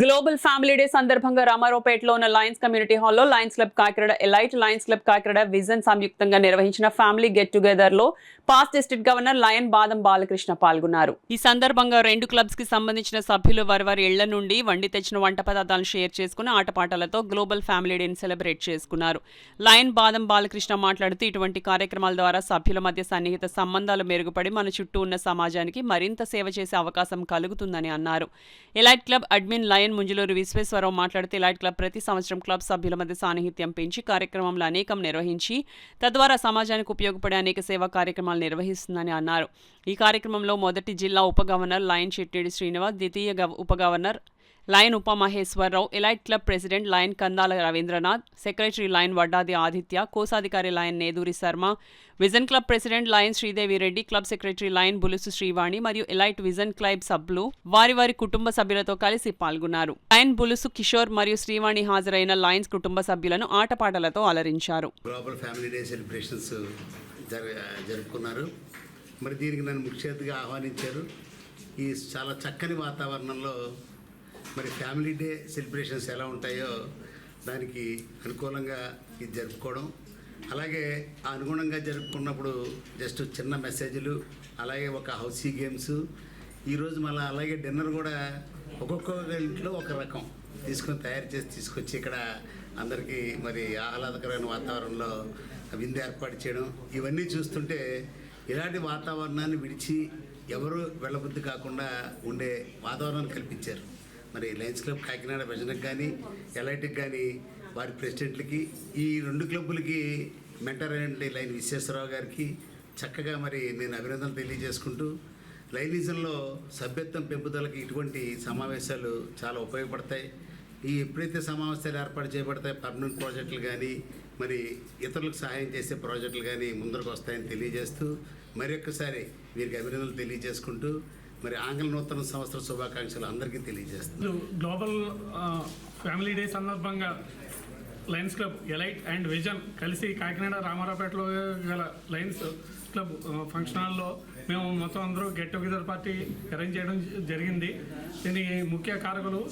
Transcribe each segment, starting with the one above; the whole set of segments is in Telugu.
గ్లోబల్ ఫ్యామిలీ డే సందర్భంగా రామారావుపేటలో ఉన్న లయన్స్ కమ్యూనిటీ హాల్లో Lions club Kakinada elite Lions club Kakinada vision సంయుక్తంగా నిర్వహించిన ఫ్యామిలీ గెట్ టుగెదర్ లో పాస్ట్ డిస్ట్రిక్ట్ గవర్నర్ లయన్ బాదం బాలకృష్ణ పాల్గొన్నారు. ఈ సందర్భంగా రెండు క్లబ్స్ కి సంబంధించిన సభ్యులు వారి ఇళ్ల నుండి వండి తెచ్చిన వంట పదార్థాలను షేర్ చేసుకుని ఆటపాటలతో గ్లోబల్ ఫ్యామిలీ డేని సెలబ్రేట్ చేసుకున్నారు. లయన్ బాదం బాలకృష్ణ మాట్లాడుతూ ఇటువంటి కార్యక్రమాల ద్వారా సభ్యుల మధ్య సన్నిహిత సంబంధాలు మెరుగుపడి మన చుట్టూ ఉన్న సమాజానికి మరింత సేవ చేసే అవకాశం కలుగుతుందని అన్నారు. Elite club admin lion Munjuluru Visweswararao మాట్లాడుతూ ఎలైట్ క్లబ్ ప్రతి సంవత్సరం క్లబ్ సభ్యుల మధ్య సాన్నిహిత్యం పెంచి కార్యక్రమంలో అనేకం నిర్వహించి తద్వారా సమాజానికి ఉపయోగపడే అనేక సేవా కార్యక్రమాలు నిర్వహిస్తుందని అన్నారు. ఈ కార్యక్రమంలో మొదటి జిల్లా ఉప గవర్నర్ లయన్ చెట్టిడి శ్రీనివాస్, ద్వితీయ ఉప governor lion Upamaheswararao, elite club president lion Kandala Ravindranath, secretary lion Vaddadi Aditya, కోశాధికారి lion Neduri Sharma, vision club president lion Sridevi Reddy, club secretary lion Bulusu Srivani మరియు ఎలైట్ విజన్ క్లబ్ సభ్యులు వారి కుటుంబ సభ్యులతో కలిసి పాల్గొన్నారు. లయన్ బులుసు కిషోర్ మరియు శ్రీవాణి హాజరైన లయన్స్ కుటుంబ సభ్యులను ఆటపాటలతో అలరించారు. గ్లోబల్ ఫ్యామిలీ డే సెలబ్రేషన్స్ జరుపుకున్నారు. మరి దీనికి నన్ను ముఖ్య అతిథిగా ఆహ్వానించారు. ఈ చాలా చక్కని వాతావరణంలో మరి ఫ్యామిలీ డే సెలబ్రేషన్స్ ఎలా ఉంటాయో దానికి అనుకూలంగా ఇది జరుపుకోవడం, అలాగే ఆ అనుగుణంగా జరుపుకున్నప్పుడు జస్ట్ చిన్న మెసేజ్లు, అలాగే ఒక హౌసీ గేమ్స్, ఈరోజు మళ్ళీ అలాగే డిన్నర్ కూడా ఒక్కొక్క ఇంట్లో ఒక రకం తయారు చేసి తీసుకొచ్చి ఇక్కడ అందరికీ మరి ఆహ్లాదకరమైన వాతావరణంలో విందు ఏర్పాటు చేయడం, ఇవన్నీ చూస్తుంటే ఇలాంటి వాతావరణాన్ని విడిచి ఎవరు వెళ్ళబుద్ధి కాకుండా ఉండే వాతావరణాన్ని కల్పించారు. మరి లయన్స్ క్లబ్ కాకినాడ విజన్కి కానీ ఎలైట్కి కానీ వారి ప్రెసిడెంట్లకి, ఈ రెండు క్లబ్బులకి మెంటర్ అయిన లయన్ విశ్వేశ్వరరావు గారికి చక్కగా మరి నేను అభినందనలు తెలియజేసుకుంటూ, లయనిజంలో సభ్యత్వం పెంపుదలకి ఇటువంటి సమావేశాలు చాలా ఉపయోగపడతాయి. ఎప్పుడైతే సమావేశాలు ఏర్పాటు చేయబడతాయి, పర్మనెంట్ ప్రాజెక్టులు కానీ మరి ఇతరులకు సహాయం చేసే ప్రాజెక్టులు కానీ ముందరకు వస్తాయని తెలియజేస్తూ మరొకసారి వీరికి అభినందనలు తెలియజేసుకుంటూ మరి ఆంగ్ల నూతన సంవత్సర శుభాకాంక్షలు అందరికీ తెలియజేస్తుంది. గ్లోబల్ ఫ్యామిలీ డే సందర్భంగా Lions club elite and vision కలిసి కాకినాడ రామారావుపేటలో గల లయన్స్ క్లబ్ ఫంక్షన్ హాల్లో మేము మొత్తం అందరూ గెట్ టుగెదర్ పార్టీ అరేంజ్ చేయడం జరిగింది. దీనికి ముఖ్య కారకులు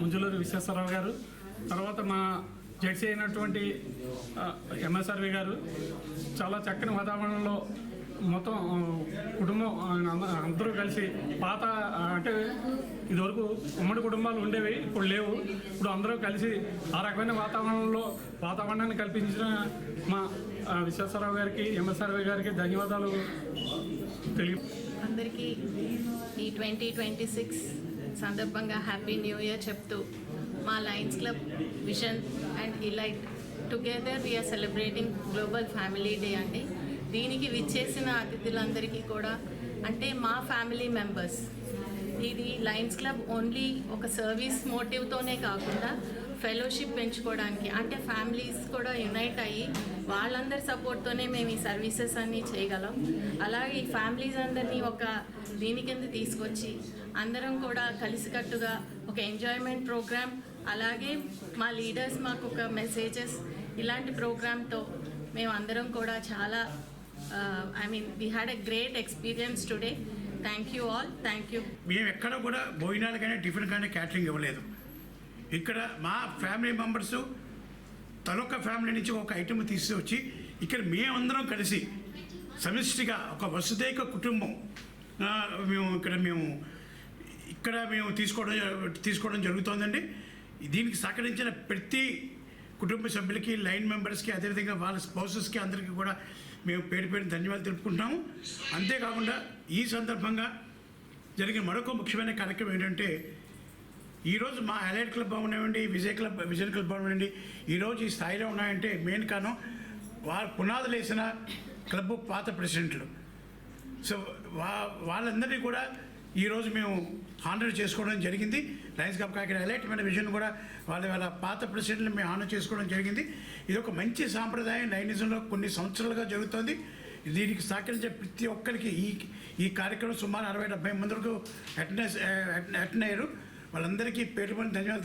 ముంజులూరు విశ్వేశ్వరరావు గారు, తర్వాత మా జడ్సీ అయినటువంటి ఎంఎస్ఆర్వి గారు చాలా చక్కని వాతావరణంలో మొత్తం కుటుంబం అందరూ కలిసి పాత అంటే ఇదివరకు ఉమ్మడి కుటుంబాలు ఉండేవి, ఇప్పుడు లేవు. ఇప్పుడు అందరూ కలిసి ఆ రకమైన వాతావరణాన్ని కల్పించిన మా విశ్వేశ్వరరావు గారికి, ఎంఎస్ఆర్వి గారికి ధన్యవాదాలు అందరికీ ఈ 2026 సందర్భంగా హ్యాపీ న్యూ ఇయర్ చెప్తూ మా lions club vision and elite together we are celebrating global family day అండి. దీనికి విచ్చేసిన అతిథులందరికీ కూడా అంటే మా ఫ్యామిలీ మెంబర్స్, ఇది లయన్స్ క్లబ్ ఓన్లీ ఒక సర్వీస్ మోటివ్తోనే కాకుండా ఫెలోషిప్ పెంచుకోవడానికి, అంటే ఫ్యామిలీస్ కూడా యునైట్ అయ్యి వాళ్ళందరి సపోర్ట్తోనే మేము ఈ సర్వీసెస్ అన్నీ చేయగలం. అలాగే ఈ ఫ్యామిలీస్ అందరినీ ఒక దీని కింద తీసుకొచ్చి అందరం కూడా కలిసికట్టుగా ఒక ఎంజాయ్మెంట్ ప్రోగ్రామ్, అలాగే మా లీడర్స్ మాకు ఒక మెసేజెస్, ఇలాంటి ప్రోగ్రామ్తో మేము అందరం కూడా చాలా we had a great experience today. Thank you all. Thank you. మేము ఎక్కడ కూడా భోజనాలు కానీ టిఫిన్ కానీ క్యాటరింగ్ ఇవ్వలేదు. ఇక్కడ మా ఫ్యామిలీ మెంబర్స్ తలొక్క ఫ్యామిలీ నుంచి ఒక ఐటమ్ తీసుకొచ్చి ఇక్కడ మేమందరం కలిసి సమిష్టిగా ఒక వసుదైక కుటుంబం మేము తీసుకోవడం జరుగుతోందండి. దీనికి సహకరించిన ప్రతి కుటుంబ సభ్యులకి, లైన్ మెంబర్స్కి, అదేవిధంగా వాళ్ళ స్పౌసెస్కి అందరికీ కూడా మేము పేరు ధన్యవాదాలు తెలుపుకుంటున్నాము. అంతేకాకుండా ఈ సందర్భంగా జరిగిన మరొక ముఖ్యమైన కార్యక్రమం ఏంటంటే, ఈరోజు మా ఎలైట్ క్లబ్ అవనివ్వండి, విజన్ క్లబ్ అవనివ్వండి, ఈరోజు ఈ స్థాయిలో ఉన్నాయంటే మెయిన్ కారణం వారు పునాదులు వేసిన క్లబ్ పాత ప్రెసిడెంట్లు. సో వాళ్ళందరినీ కూడా ఈరోజు మేము హానర్ చేసుకోవడం జరిగింది. లయన్స్ క్లబ్ కాకినాడ ఎలైట్ మన విజన్ కూడా వాళ్ళ పాత ప్రెసిడెంట్ని మేము హానర్ చేసుకోవడం జరిగింది. ఇది ఒక మంచి సాంప్రదాయం లయనిజంలో కొన్ని సంవత్సరాలుగా జరుగుతుంది. దీనికి సహకరించే ప్రతి ఒక్కరికి ఈ కార్యక్రమం సుమారు 60-70 మంది వరకు అటెండ్ అయ్యారు. వాళ్ళందరికీ పేరు ధన్యవాదాలు.